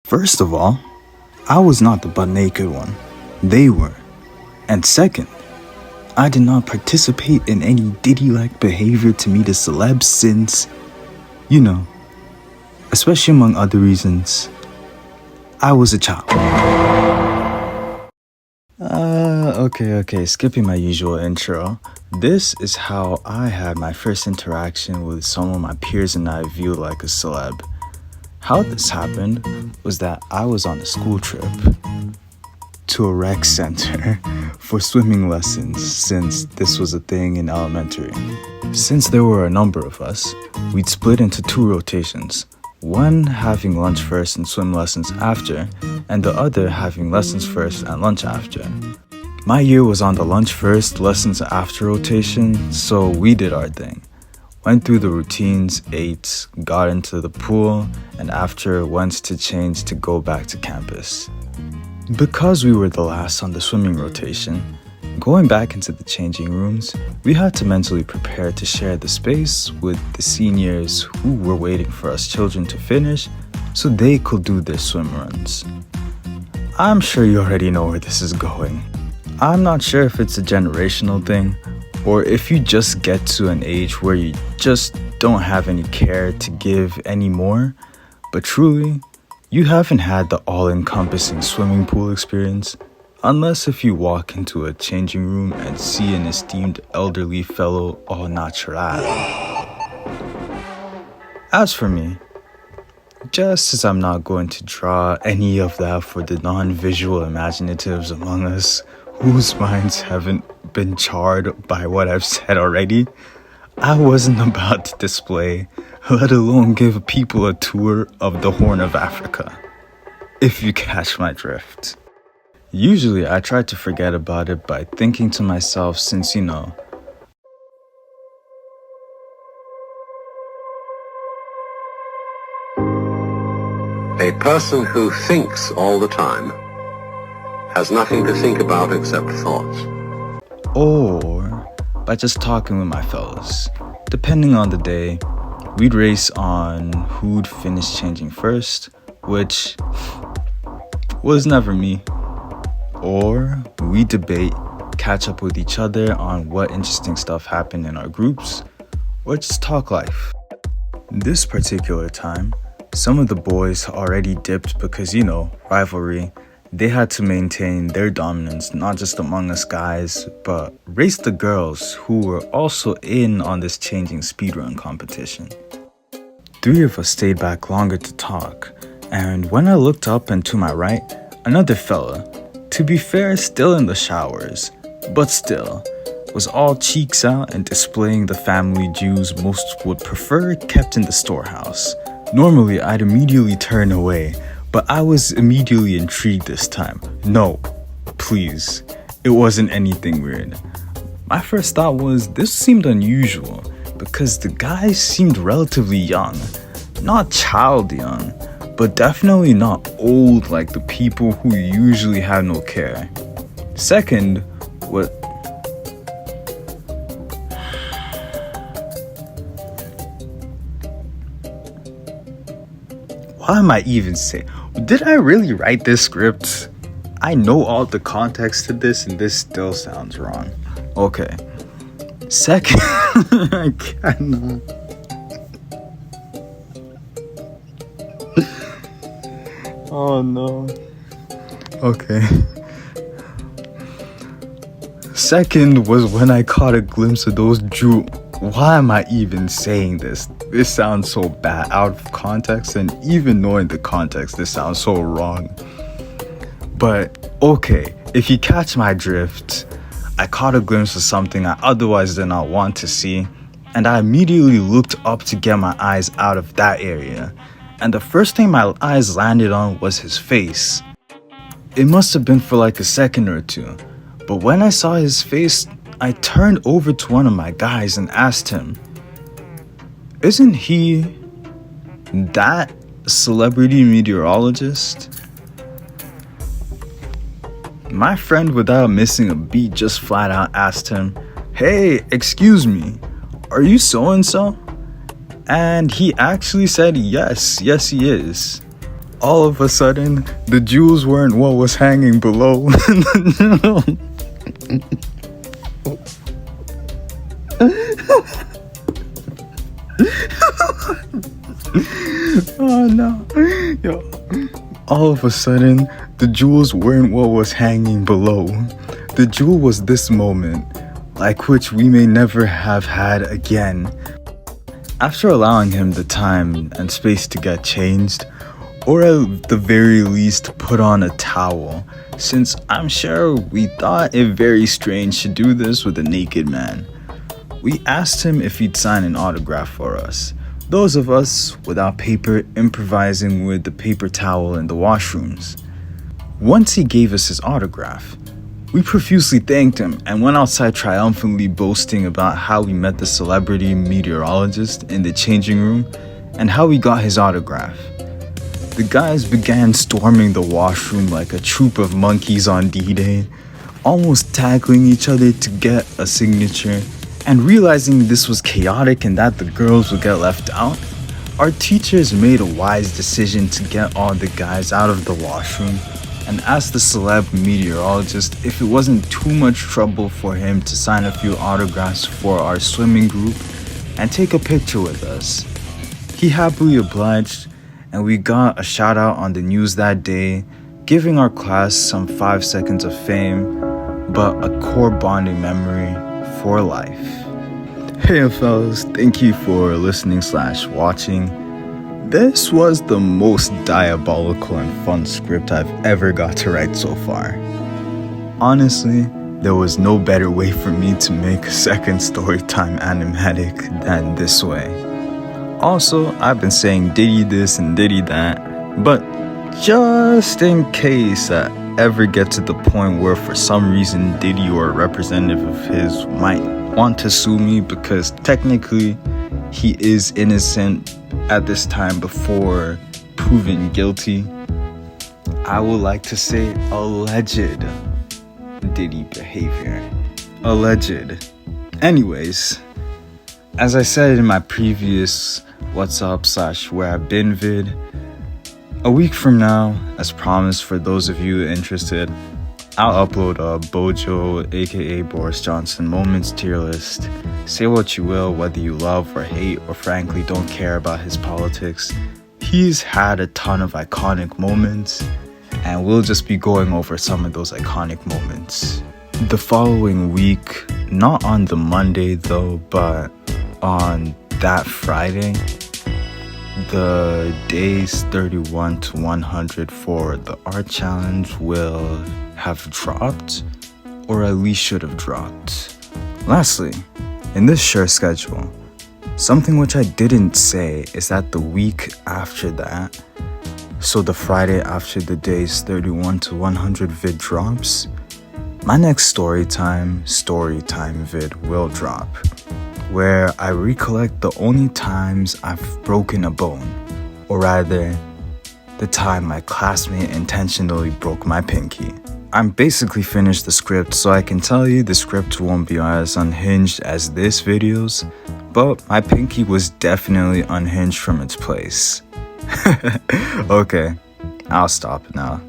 First of all, I was not the butt naked one. They were. And second, I did not participate in any Diddy-like behavior to meet a celeb since, especially among other reasons, I was a child. Okay, skipping my usual intro. This is how I had my first interaction with some of my peers and I viewed like a celeb. How this happened was that I was on a school trip to a rec center for swimming lessons since this was a thing in elementary. Since there were a number of us, we'd split into two rotations, one having lunch first and swim lessons after, and the other having lessons first and lunch after. My year was on the lunch first, lessons after rotation, so we did our thing. Went through the routines, ate, got into the pool, and after went to change to go back to campus. Because we were the last on the swimming rotation, going back into the changing rooms, we had to mentally prepare to share the space with the seniors who were waiting for us children to finish so they could do their swim runs. I'm sure you already know where this is going. I'm not sure if it's a generational thing or if you just get to an age where you just don't have any care to give anymore, but truly, you haven't had the all-encompassing swimming pool experience unless if you walk into a changing room and see an esteemed elderly fellow au naturel. As for me, just as I'm not going to draw any of that for the non-visual imaginatives among us whose minds haven't been charred by what I've said already, I wasn't about to display, let alone give people a tour of the Horn of Africa, if you catch my drift. Usually I try to forget about it by thinking to myself since, a person who thinks all the time has nothing to think about except thoughts. Or by just talking with my fellas. Depending on the day, we'd race on who'd finish changing first, which was never me. Or we debate, catch up with each other on what interesting stuff happened in our groups, or just talk life. This particular time, some of the boys already dipped because, rivalry. They had to maintain their dominance, not just among us guys, but race the girls who were also in on this changing speedrun competition. 3 of us stayed back longer to talk, and when I looked up and to my right, another fella, to be fair, still in the showers, but still, was all cheeks out and displaying the family jewels most would prefer kept in the storehouse. Normally, I'd immediately turn away, but I was immediately intrigued this time. No, please, it wasn't anything weird. My first thought was this seemed unusual because the guys seemed relatively young. Not child young, but definitely not old like the people who usually have no care. Second, why am I even saying? Did I really write this script? I know all the context to this and this still sounds wrong. Okay. Second, I cannot. Oh no. Okay. Second was when I caught a glimpse of those Why am I even saying this? This sounds so bad out of context, and even knowing the context, this sounds so wrong. But okay, if you catch my drift, I caught a glimpse of something I otherwise did not want to see, and I immediately looked up to get my eyes out of that area. And the first thing my eyes landed on was his face. It must have been for like a second or two, but when I saw his face, I turned over to one of my guys and asked him, "Isn't he that celebrity meteorologist?" My friend, without missing a beat, just flat out asked him, "Hey, excuse me, are you so-and-so?" And he actually said, yes he is. all of a sudden, the jewels weren't what was hanging below. Oh no. Yo. All of a sudden, the jewels weren't what was hanging below. The jewel was this moment, like which we may never have had again. After allowing him the time and space to get changed, or at the very least put on a towel, since I'm sure we thought it very strange to do this with a naked man. We asked him if he'd sign an autograph for us, those of us without paper improvising with the paper towel in the washrooms. Once he gave us his autograph, we profusely thanked him and went outside triumphantly boasting about how we met the celebrity meteorologist in the changing room and how we got his autograph. The guys began storming the washroom like a troop of monkeys on D-Day, almost tackling each other to get a signature, and realizing this was chaotic and that the girls would get left out, our teachers made a wise decision to get all the guys out of the washroom and asked the celeb meteorologist if it wasn't too much trouble for him to sign a few autographs for our swimming group and take a picture with us. He happily obliged, and we got a shout out on the news that day, giving our class some 5 seconds of fame, but a core bonding memory for life. Hey fellas, thank you for listening/watching. This was the most diabolical and fun script I've ever got to write so far. Honestly, there was no better way for me to make a second Storytime animatic than this way. Also, I've been saying Diddy this and Diddy that, but just in case I ever get to the point where for some reason Diddy or a representative of his might want to sue me, because technically he is innocent at this time before proven guilty, I would like to say alleged Diddy behavior. Alleged. Anyways, as I said in my previous What's Up/Where I've Been vid, a week from now, as promised for those of you interested, I'll upload a Bojo, aka Boris Johnson moments tier list. Say what you will, whether you love or hate or frankly don't care about his politics. He's had a ton of iconic moments, and we'll just be going over some of those iconic moments. The following week, not on the Monday though, but on that Friday, the days 31 to 100 for the art challenge will have dropped, or at least should have dropped. Lastly, in this share schedule, something which I didn't say is that the week after that, so the Friday after the days 31 to 100 vid drops, my next Storytime vid will drop, where I recollect the only times I've broken a bone, or rather, the time my classmate intentionally broke my pinky. I'm basically finished the script, so I can tell you the script won't be as unhinged as this video's, but my pinky was definitely unhinged from its place. Okay, I'll stop now.